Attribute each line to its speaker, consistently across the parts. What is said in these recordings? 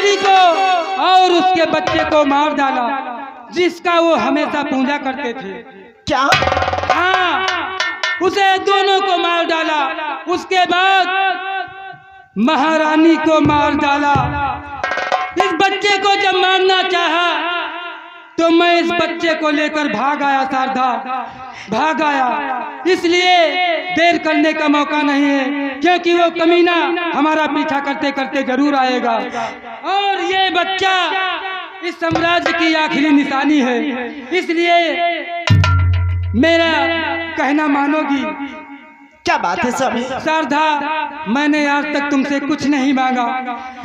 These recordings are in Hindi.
Speaker 1: महाकाली को और उसके बच्चे को मार डाला, जिसका वो हमेशा पूजा करते थे।
Speaker 2: क्या?
Speaker 1: हाँ, उसे दोनों को मार डाला। उसके बाद महारानी को मार डाला। इस बच्चे को जब मारना चाहा तो मैं इस बच्चे को लेकर भाग आया शारदा, भाग आया। इसलिए देर करने का मौका नहीं है, क्योंकि वो कमीना हमारा पीछा करते करते जरूर आएगा। और ये बच्चा इस साम्राज्य की आखिरी निशानी है। इसलिए मेरा कहना मानोगी?
Speaker 2: क्या बात है स्वामी?
Speaker 1: शारदा, मैंने आज तक तुमसे कुछ नहीं मांगा,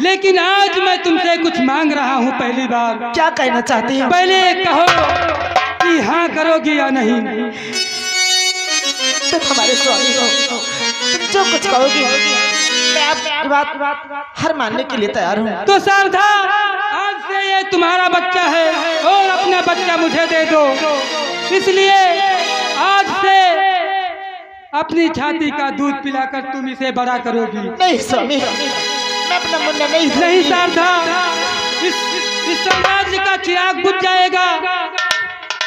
Speaker 1: लेकिन आज मैं तुमसे कुछ मांग रहा हूँ पहली बार।
Speaker 2: क्या कहना चाहती हो?
Speaker 1: पहले कहो कि हाँ करोगी या नहीं।
Speaker 2: तुम हमारे स्वामी हो, तुम जो कुछ कहोगी मैं आपकी बात हर मानने के लिए तैयार हूँ।
Speaker 1: तो शारदा, आज से ये तुम्हारा बच्चा है और अपना बच्चा मुझे दे दो। इसलिए आज से अपनी छाती का दूध पिलाकर तुम इसे बड़ा करोगी।
Speaker 2: नहीं स्वामी, मैं अपना मुन्ना नहीं
Speaker 1: शारदा, इस साम्राज्य का चिराग बुझ जाएगा।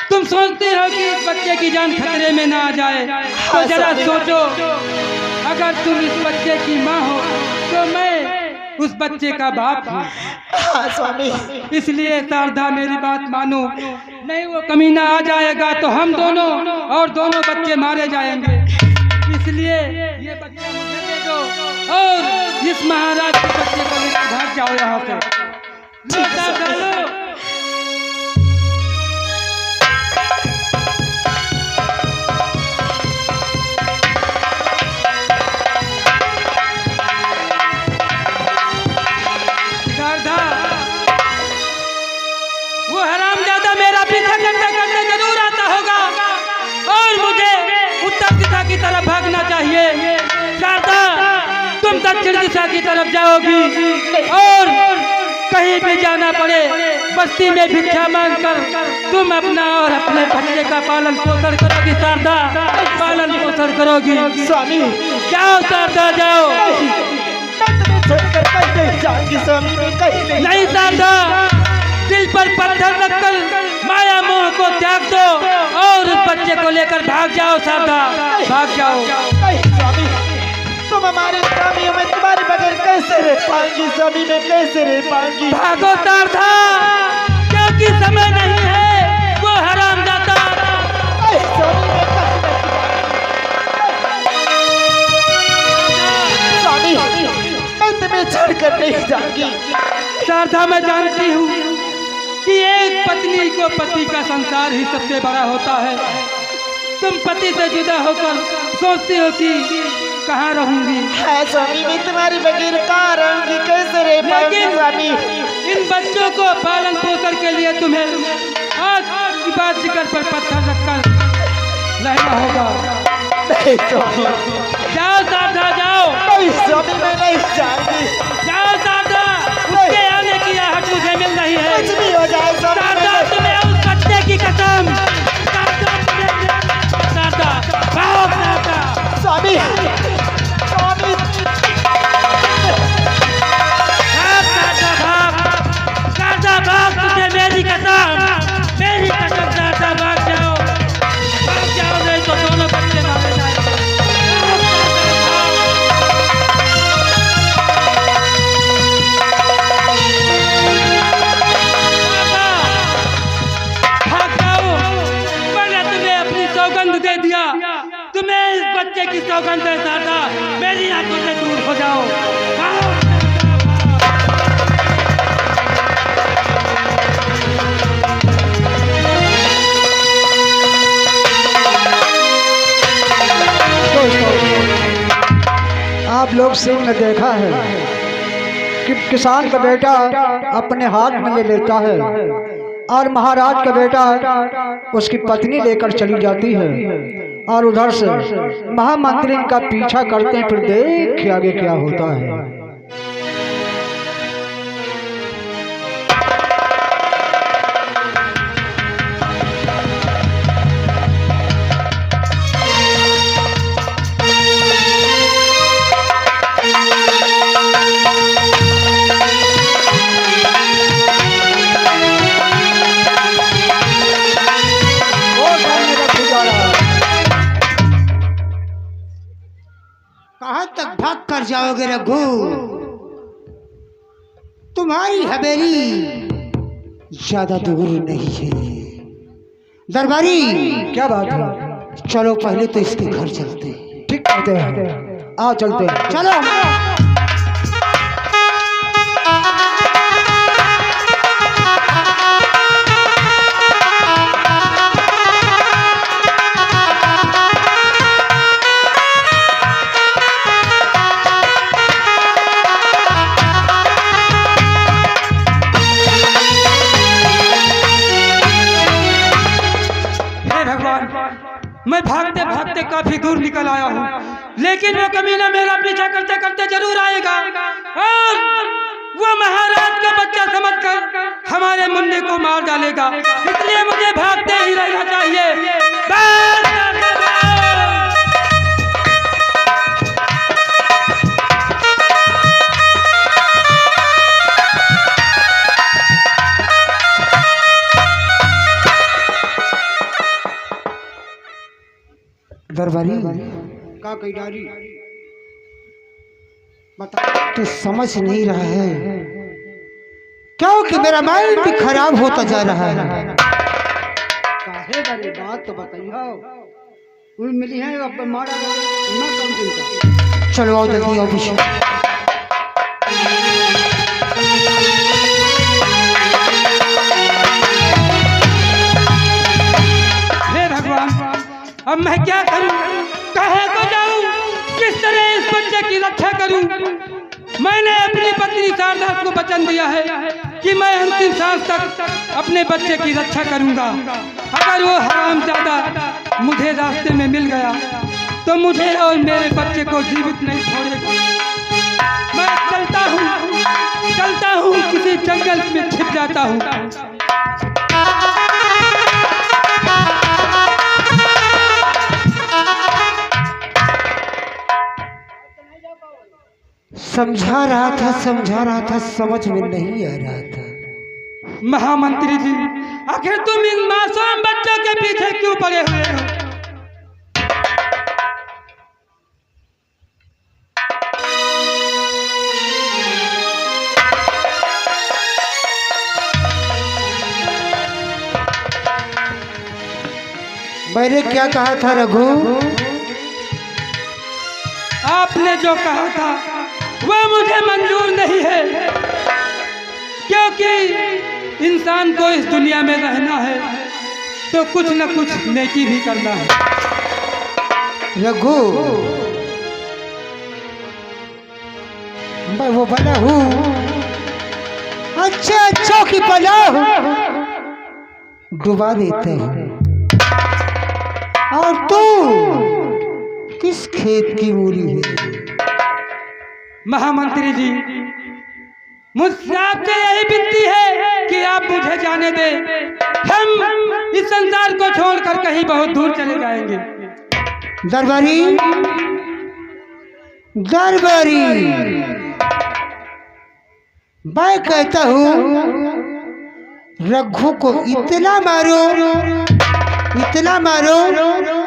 Speaker 1: तुम सोचते हो कि इस बच्चे की जान खतरे में ना आ जाए, तो जरा सोचो, अगर तुम इस बच्चे की माँ हो तो मैं उस बच्चे का बाप हूँ।
Speaker 2: हाँ स्वामी।
Speaker 1: इसलिए शारदा मेरी बात मानो, नहीं वो कमीना आ जाएगा तो हम दोनों और दोनों बच्चे मारे जाएंगे। इसलिए ये बच्चा मुझे दे दो और इस महाराज के बच्चे को लेकर भाग जाओ यहाँ से। शारदा, वो हरामजादा मेरा पीछा करते करते जरूर आता होगा और मुझे उत्तर दिशा की तरफ भागना चाहिए। शारदा, तुम दक्षिण दिशा की तरफ जाओगी और कहीं भी जाना पड़े बस्ती में भिक्षा मांगकर तुम अपना और अपने बच्चे का पालन पोषण करोगी। शारदा, पालन पोषण करोगी।
Speaker 2: स्वामी
Speaker 1: जाओ शारदा, जाओ। नहीं शारदा, दिल पर पत्थर रखकर माया मोह को त्याग दो और उस बच्चे को लेकर भाग जाओ। शारदा, भाग जाओ।
Speaker 2: स्वामी, तुम हमारे स्वामी हो, मैं तुम्हारे बगैर कैसे रह पाऊंगी? स्वामी, मैं कैसे रह पाऊंगी?
Speaker 1: भागो शारदा, क्योंकि समय नहीं है। वो हरामजादा
Speaker 2: स्वामी, मैं तुम्हें छोड़कर नहीं जाऊंगी।
Speaker 1: शारदा, मैं जानती हूँ कि एक पत्नी को पति का संसार ही सबसे बड़ा होता है। तुम पति से जुदा होकर सोचती हो कि कहाँ रहूंगी।
Speaker 2: है स्वामी, मैं तुम्हारे बगैर कहाँ रहूंगी? कैसे रह पाऊंगी? स्वामी,
Speaker 1: इन बच्चों को पालन पोषण के लिए तुम्हें आज की बात जिक्र पर पत्थर रखकर रहना होगा।
Speaker 2: नहीं स्वामी,
Speaker 1: जाओ शारदा, जाओ।
Speaker 2: नहीं स्वामी, मैं नहीं जाऊंगी।
Speaker 1: जाओ शारदा, उसके आने की आहट मुझे मिल रही है।
Speaker 2: कुछ भी हो जाए
Speaker 1: शारदा, तुम्हें उस बच्चे की कसम। शारदा, भागो शारदा।
Speaker 2: स्वामी, स्वामी,
Speaker 1: शारदा भाग, तुझे मेरी कसम, मेरी कसम। शारदा भाग जाओ, नहीं तो दोनों बच्चे मारे जाएंगे। भाग जाओ, मैंने तुम्हें अपनी सौगंध दे दिया। तुम्हें इस बच्चे की सौगंध है शारदा, मेरी आंखों से दूर हो जाओ।
Speaker 3: आप लोग सिंह ने देखा है कि किसान का बेटा अपने हाथ में ले लेता है और महाराज का बेटा उसकी पत्नी लेकर चली जाती है और उधर से महामंत्री का पीछा करते हैं। फिर देखिए आगे क्या होता है।
Speaker 4: जाओगे रघु, तुम्हारी हवेली ज्यादा दूर नहीं है। दरबारी
Speaker 3: क्या बात है?
Speaker 4: चलो पहले तो इसके घर चलते हैं।
Speaker 3: ठीक कहते हैं, आओ चलते हैं।
Speaker 4: चलो।
Speaker 1: मैं भागते भागते काफी दूर निकल आया हूँ, लेकिन वो कमीना मेरा पीछा करते करते जरूर आएगा और वो महाराज का बच्चा समझकर हमारे मुन्ने को मार डालेगा। इसलिए मुझे भागते ही रहना चाहिए।
Speaker 4: दरबारी
Speaker 3: का कही डारी
Speaker 4: बता, तू समझ नहीं रहा है क्योंकि मेरा माइंड भी खराब होता जा रहा है।
Speaker 3: काहे बड़ी बात तो बताइयो। उन मिली है अब मारा ना कम चिंता।
Speaker 4: चलो आओ जल्दी आओ विष्णु।
Speaker 1: हे भगवान, अब मैं क्या करूं, कहाँ को जाऊं, किस तरह इस बच्चे की रक्षा करूं। मैंने अपनी पत्नी शारदा को वचन दिया है कि मैं अंतिम सांस तक अपने बच्चे की रक्षा करूंगा। अगर वो हरामजादा मुझे रास्ते में मिल गया तो मुझे और मेरे बच्चे को जीवित नहीं छोड़ेगा। मैं चलता हूँ, किसी जंगल में छिप जाता हूँ।
Speaker 4: समझा रहा था समझ में नहीं आ रहा था।
Speaker 1: महामंत्री जी, आखिर तुम इन मासूम बच्चों के पीछे क्यों पड़े हुए हो?
Speaker 4: मैंने क्या कहा था रघु?
Speaker 1: आपने जो कहा था वो मुझे मंजूर नहीं है, क्योंकि इंसान को इस दुनिया में रहना है तो कुछ न कुछ नेकी भी करना है।
Speaker 4: रघु, मैं वो बना हूँ अच्छे की बना डुबा देते हैं, और तू किस खेत की मूली है?
Speaker 1: महामंत्री जी, मुझसे आपसे यही विनती है कि आप मुझे जाने दें। हम इस संसार को छोड़कर कहीं बहुत दूर चले जाएंगे।
Speaker 4: दरबारी, मैं कहता हूँ रघु को इतना मारो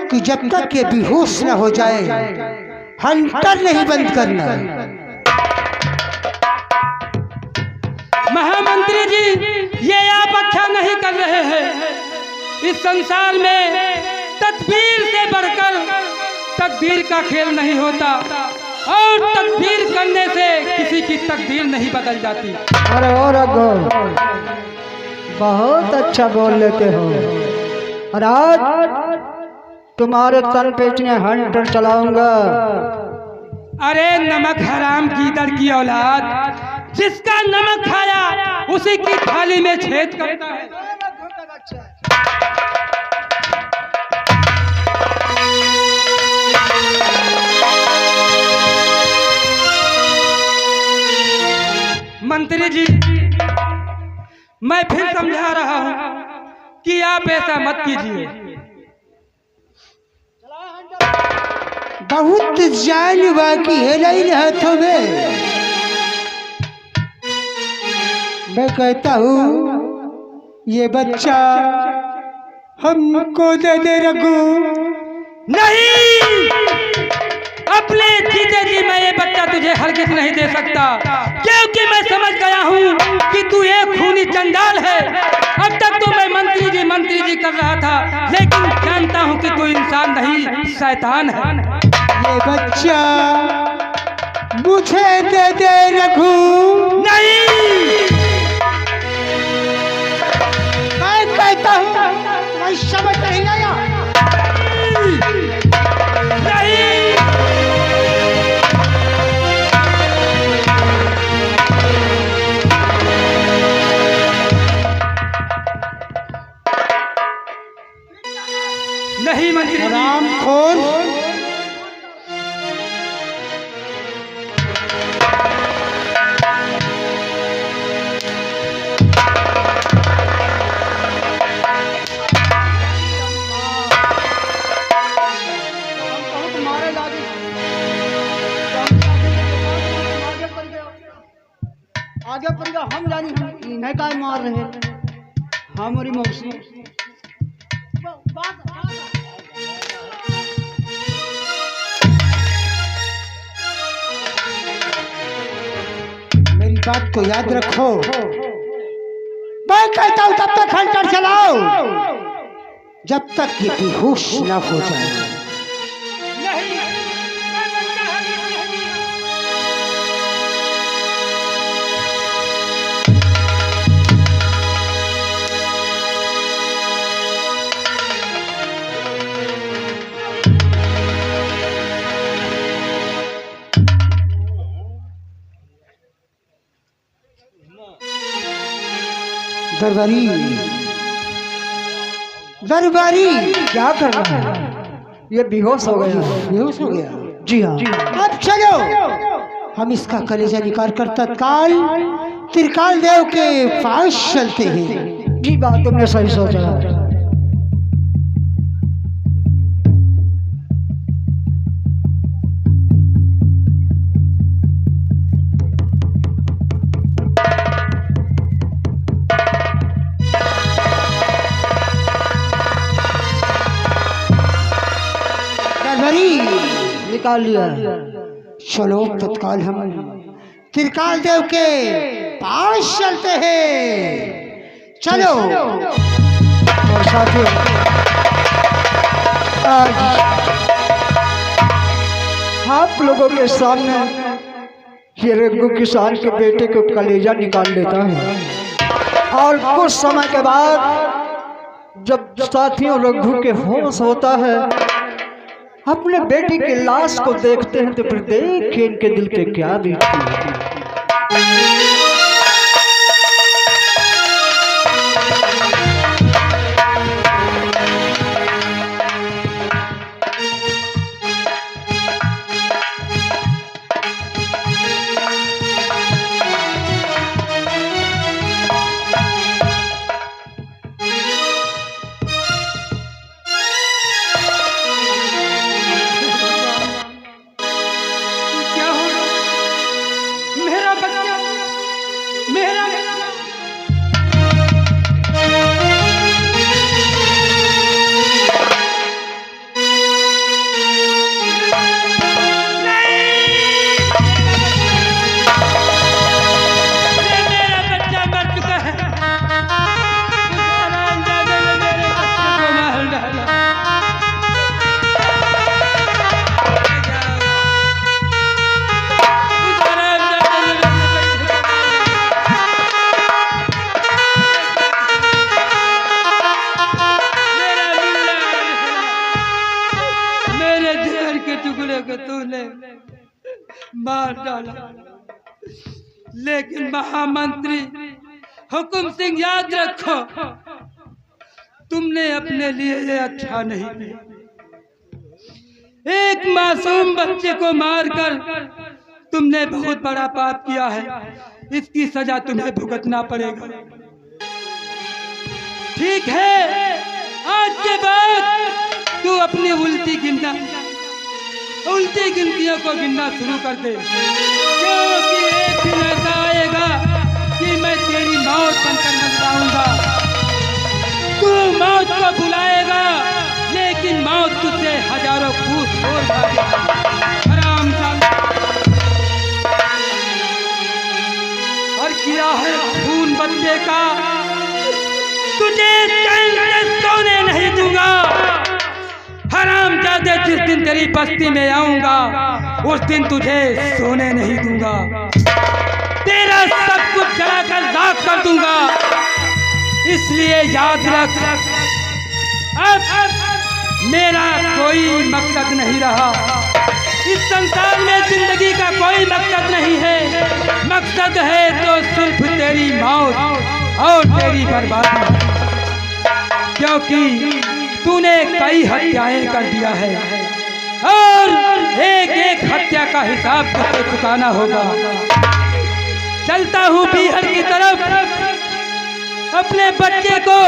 Speaker 4: कि जब तक ये बेहोश न हो जाए हंटर नहीं बंद करना।
Speaker 1: महामंत्री जी, ये आप अच्छा नहीं कर रहे हैं। इस संसार में तदबीर से बढ़कर तकदीर का खेल नहीं होता, और तदबीर करने से किसी की तकदीर नहीं बदल जाती।
Speaker 3: अरे और रघु, बहुत अच्छा बोल लेते हो। और आज तुम्हारे तन पे इतने हंटर चलाऊंगा।
Speaker 1: अरे नमक हराम की दर की औलाद, जिसका नमक खाया उसी की थाली में छेद करता है। मंत्री जी, मैं फिर समझा रहा हूं कि आप ऐसा मत कीजिए।
Speaker 4: बहुत जान बाकी है नहीं हाथों में। मैं कहता हूँ ये बच्चा हमको दे दे रघु।
Speaker 1: नहीं, अपने जीते जी मैं ये बच्चा तुझे हरगिज नहीं दे सकता, क्योंकि मैं समझ गया हूँ कि तू एक खूनी चंडाल है। अब तक तो मैं मंत्री जी कर रहा था, लेकिन जानता हूँ कि तू इंसान नहीं, शैतान है।
Speaker 4: ये बच्चा मुझे दे दे रघु।
Speaker 1: नहीं,
Speaker 4: मैं कहता हूँ, मैं समझ नहीं आया।
Speaker 1: नहीं मंत्री जी।
Speaker 4: रामखोर,
Speaker 3: आगे पर हम जानी इन्हें का मार रहे हमारी मौसी।
Speaker 4: मेरी बात को याद रखो। मैं कहता हूँ तब तक हंटर चलाओ, जब तक ये बेहोश न हो जाए।
Speaker 1: नहीं, मैं बच्चा हरगिज नहीं दूंगा।
Speaker 4: दरबारी, दरबारी,
Speaker 3: क्या कर रहा है? ये बेहोश हो गया।
Speaker 4: बेहोश हो गया?
Speaker 3: जी हाँ।
Speaker 4: अब चलो, हम इसका कलेजा निकाल कर तत्काल त्रिकाल देव के पास चलते हैं।
Speaker 3: जी बात तुमने सही सोचा। निकाल लिया।
Speaker 4: चलो तत्काल हम त्रिकाल देव के पास चलते हैं। चलो।
Speaker 3: और साथियों, आज आप लोगों के सामने ये रघु किसान के बेटे को कलेजा निकाल लेता है, और कुछ समय के बाद जब साथियों रघु के होश होता है, अपने बेटी की लाश को देखते हैं, तो फिर देखिए इनके दिल पे क्या बीतती है।
Speaker 1: मार डाला, लेकिन महामंत्री हुकुम सिंह याद रखो, तुमने अपने लिए ये अच्छा नहीं किया। एक मासूम बच्चे को मारकर तुमने बहुत बड़ा पाप किया है, इसकी सजा तुम्हें भुगतना पड़ेगा। ठीक है, आज के बाद तू अपनी उल्टी गिनतियों को गिनना शुरू कर दे, क्योंकि एक दिन ऐसा आएगा कि मैं तेरी मौत बनकर नजर आऊंगा। तू मौत को बुलाएगा, लेकिन मौत तुझसे हजारों फुट दूर भागेगी। देखा, तुझे चैन से सोने नहीं दूंगा। हरामजादे, जिस दिन तेरी बस्ती में आऊंगा उस दिन तुझे सोने नहीं दूंगा। तेरा सब कुछ जलाकर राख कर दूंगा। इसलिए याद रख, अब मेरा कोई मकसद नहीं रहा। इस संसार में जिंदगी का कोई मकसद नहीं है। मकसद है तो सिर्फ तेरी मौत और तेरी बर्बादी, क्योंकि तूने कई हत्याएं कर दिया है और एक एक हत्या का हिसाब तुझे चुकाना होगा। चलता हूँ बीहर की तरफ, अपने बच्चे को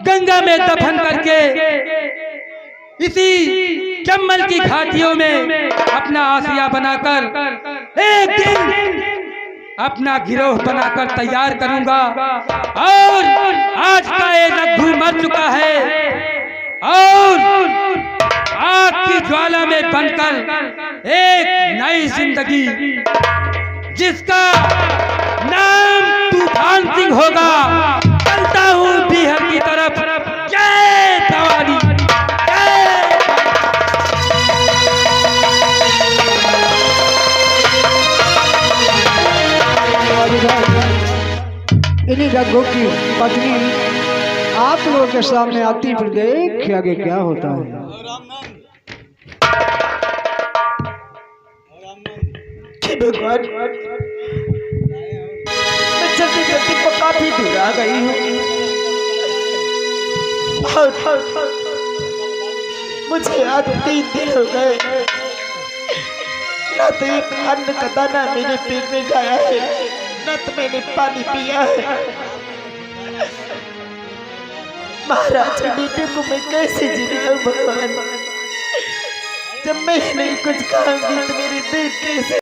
Speaker 1: गंगा में दफन करके इसी चम्बल की घाटियों में अपना आसिया बनाकर एक दिन अपना गिरोह बनाकर तैयार करूंगा। और आज का ये रघु मर चुका है और आग की ज्वाला में बनकर एक नई जिंदगी जिसका नाम तूफान सिंह होगा। चलता हूँ बिहार की तरफ। जय भवानी।
Speaker 3: इन्हीं रघु की पत्नी आप लोगों के सामने आती, फिर देख आगे क्या होता है।
Speaker 2: भगवान, मैं जल्दी जल्दी को काफी दूर आ गई हूँ और मुझे आज 3 दिन हो गए, ना तो एक अन्न का दाना मेरे पेट में गया है, ना तो मैंने पानी पिया है। महाराज बेटे को मैं कैसे जिलाऊं भगवान? जब मैं नहीं कुछ खाऊंगी तो मेरी देह कैसे